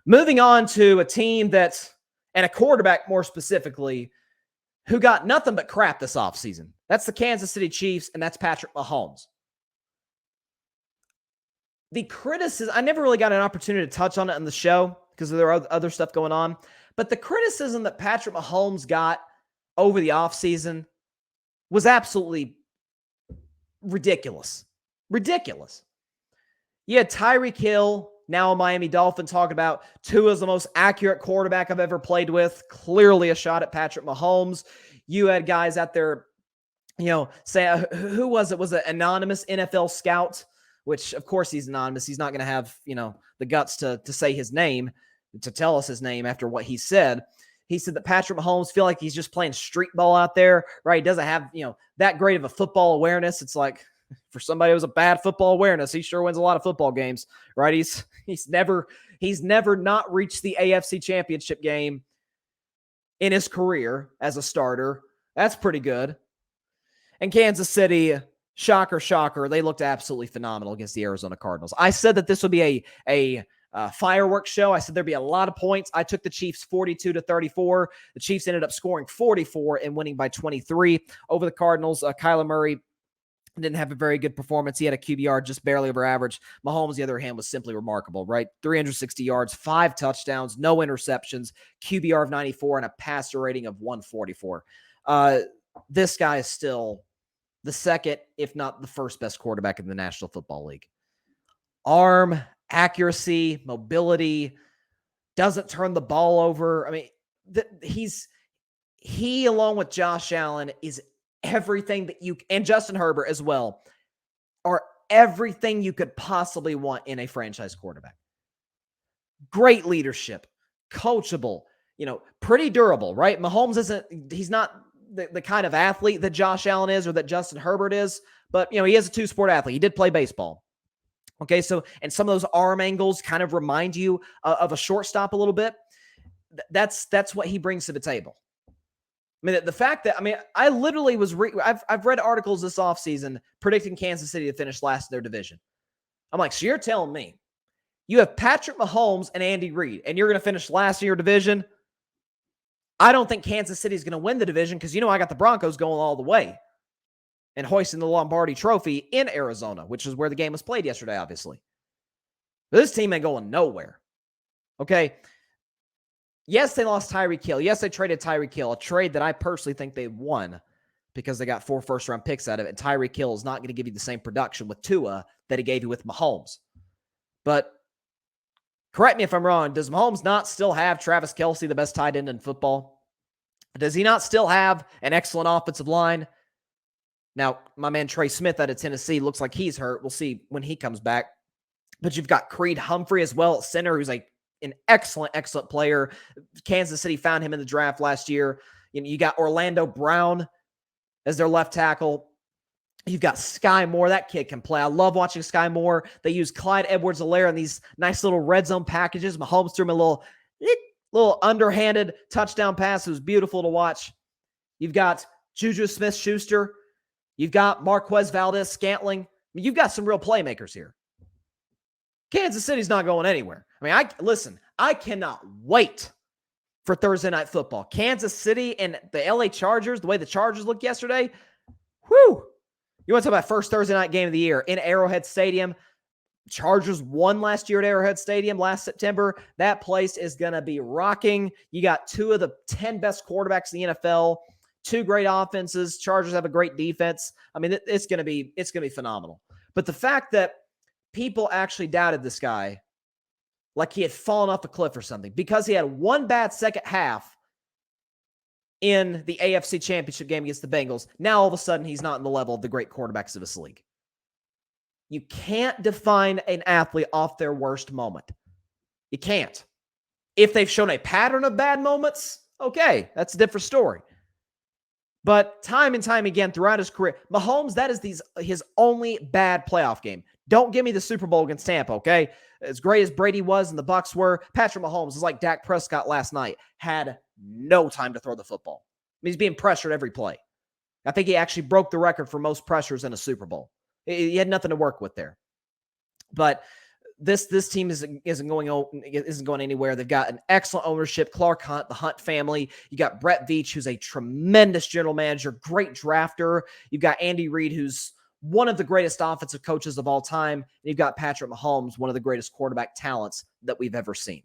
Moving on to a team that's, and a quarterback more specifically, who got nothing but crap this offseason. That's the Kansas City Chiefs, and that's Patrick Mahomes. The criticism, I never really got an opportunity to touch on it on the show because there are other stuff going on, but the criticism that Patrick Mahomes got over the offseason was absolutely ridiculous. Ridiculous. You had Tyreek Hill, now a Miami Dolphin, talking about Tua is the most accurate quarterback I've ever played with. Clearly a shot at Patrick Mahomes. You had guys out there, say, who was it? Was it anonymous NFL scout? Which, of course, he's anonymous. He's not going to have, the guts to say his name, to tell us his name after what he said. He said that Patrick Mahomes feel like he's just playing street ball out there, right? He doesn't have, that great of a football awareness. It's like, for somebody who has a bad football awareness, he sure wins a lot of football games, right? He's never not reached the AFC Championship game in his career as a starter. That's pretty good. And Kansas City, shocker, they looked absolutely phenomenal against the Arizona Cardinals. I said that this would be a fireworks show. I said there'd be a lot of points. I took the Chiefs 42-34. The Chiefs ended up scoring 44 and winning by 23 over the Cardinals. Kyler Murray didn't have a very good performance. He had a QBR just barely over average. Mahomes, on the other hand, was simply remarkable, right? 360 yards, 5 touchdowns, no interceptions, QBR of 94, and a passer rating of 144. This guy is still the second, if not the first best quarterback in the National Football League. Arm, accuracy, mobility, doesn't turn the ball over. I mean, he along with Josh Allen is everything that and Justin Herbert as well, are everything you could possibly want in a franchise quarterback. Great leadership, coachable, pretty durable, right? Mahomes he's not the kind of athlete that Josh Allen is or that Justin Herbert is, but, he is a two-sport athlete. He did play baseball. Okay, so, and some of those arm angles kind of remind you of a shortstop a little bit. That's what he brings to the table. I mean, the fact that, I literally I've read articles this offseason predicting Kansas City to finish last in their division. I'm like, so you're telling me you have Patrick Mahomes and Andy Reid, and you're going to finish last in your division? I don't think Kansas City is going to win the division because, I got the Broncos going all the way and hoisting the Lombardi Trophy in Arizona, which is where the game was played yesterday, obviously. But this team ain't going nowhere. Okay? Yes, they lost Tyreek Hill. Yes, they traded Tyreek Hill, a trade that I personally think they won because they got 4 first-round picks out of it, and Tyreek Hill is not going to give you the same production with Tua that he gave you with Mahomes. But correct me if I'm wrong, does Mahomes not still have Travis Kelce, the best tight end in football? Does he not still have an excellent offensive line? Now, my man Trey Smith out of Tennessee looks like he's hurt. We'll see when he comes back. But you've got Creed Humphrey as well at center, who's an excellent player. Kansas City found him in the draft last year. You got Orlando Brown as their left tackle. You've got Sky Moore. That kid can play. I love watching Sky Moore. They use Clyde Edwards-Helaire in these nice little red zone packages. Mahomes threw him a little underhanded touchdown pass. It was beautiful to watch. You've got Juju Smith-Schuster. You've got Marquez Valdez-Scantling. You've got some real playmakers here. Kansas City's not going anywhere. I cannot wait for Thursday Night Football. Kansas City and the LA Chargers, the way the Chargers looked yesterday, whew. You want to talk about first Thursday night game of the year in Arrowhead Stadium. Chargers won last year at Arrowhead Stadium last September. That place is going to be rocking. You got 2 of the 10 best quarterbacks in the NFL, 2 great offenses. Chargers have a great defense. It's going to be phenomenal. But the fact that people actually doubted this guy like he had fallen off a cliff or something because he had one bad second half in the AFC Championship game against the Bengals. Now, all of a sudden, he's not in the level of the great quarterbacks of this league. You can't define an athlete off their worst moment. You can't. If they've shown a pattern of bad moments, okay, that's a different story. But time and time again throughout his career, Mahomes, that is his only bad playoff game. Don't give me the Super Bowl against Tampa, okay? As great as Brady was and the Bucs were, Patrick Mahomes is like Dak Prescott last night. Had no time to throw the football. He's being pressured every play. I think he actually broke the record for most pressures in a Super Bowl. He had nothing to work with there. But This team isn't going anywhere. They've got an excellent ownership. Clark Hunt, the Hunt family. You got Brett Veach, who's a tremendous general manager, great drafter. You've got Andy Reid, who's one of the greatest offensive coaches of all time. And you've got Patrick Mahomes, one of the greatest quarterback talents that we've ever seen.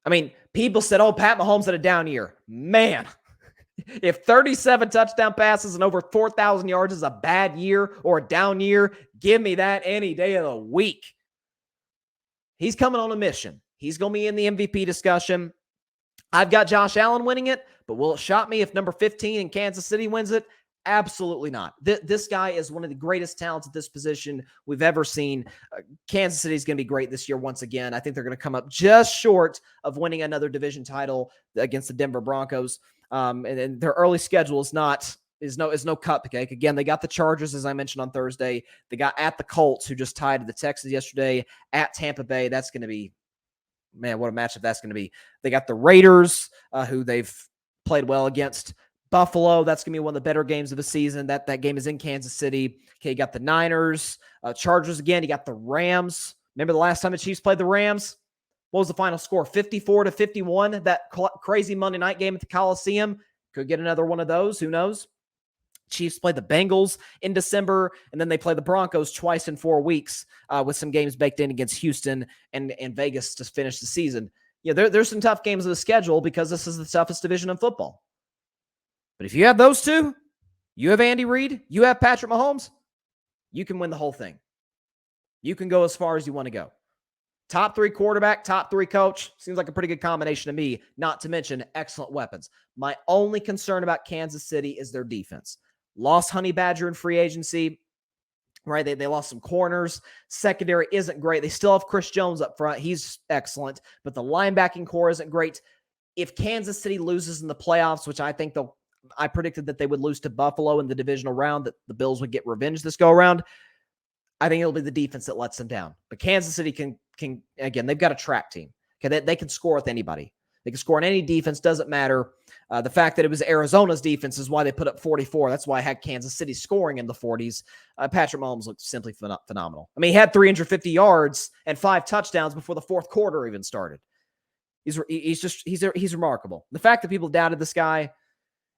I mean, people said, oh, Pat Mahomes had a down year. Man, if 37 touchdown passes and over 4,000 yards is a bad year or a down year, give me that any day of the week. He's coming on a mission. He's going to be in the MVP discussion. I've got Josh Allen winning it, but will it shock me if number 15 in Kansas City wins it? Absolutely not. This guy is one of the greatest talents at this position we've ever seen. Kansas City is going to be great this year once again. I think they're going to come up just short of winning another division title against the Denver Broncos. And their early schedule is no cupcake. Again, they got the Chargers, as I mentioned on Thursday. They got at the Colts, who just tied to the Texans yesterday, at Tampa Bay. That's going to be, man, what a matchup that's going to be. They got the Raiders, who they've played well against. Buffalo, that's going to be one of the better games of the season. That game is in Kansas City. Okay, you got the Niners, Chargers again. You got the Rams. Remember the last time the Chiefs played the Rams? What was the final score? 54-51. That crazy Monday night game at the Coliseum. Could get another one of those. Who knows? Chiefs play the Bengals in December, and then they play the Broncos twice in 4 weeks, with some games baked in against Houston and Vegas to finish the season. Yeah, there's some tough games of the schedule because this is the toughest division in football. But if you have those two, you have Andy Reid, you have Patrick Mahomes, you can win the whole thing. You can go as far as you want to go. Top 3 quarterback, top 3 coach. Seems like a pretty good combination to me, not to mention excellent weapons. My only concern about Kansas City is their defense. Lost Honey Badger in free agency, right? They lost some corners. Secondary isn't great. They still have Chris Jones up front. He's excellent, but the linebacking core isn't great. If Kansas City loses in the playoffs, which I predicted that they would lose to Buffalo in the divisional round, that the Bills would get revenge this go around. I think it'll be the defense that lets them down. But Kansas City can again, they've got a track team. Okay, they can score with anybody. They can score on any defense, doesn't matter. The fact that it was Arizona's defense is why they put up 44. That's why I had Kansas City scoring in the 40s. Patrick Mahomes looked simply phenomenal. I mean, he had 350 yards and 5 touchdowns before the fourth quarter even started. He's remarkable. The fact that people doubted this guy,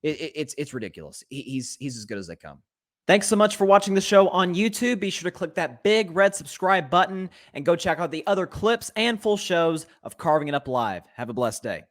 it's ridiculous. He's as good as they come. Thanks so much for watching the show on YouTube. Be sure to click that big red subscribe button and go check out the other clips and full shows of Carving It Up Live. Have a blessed day.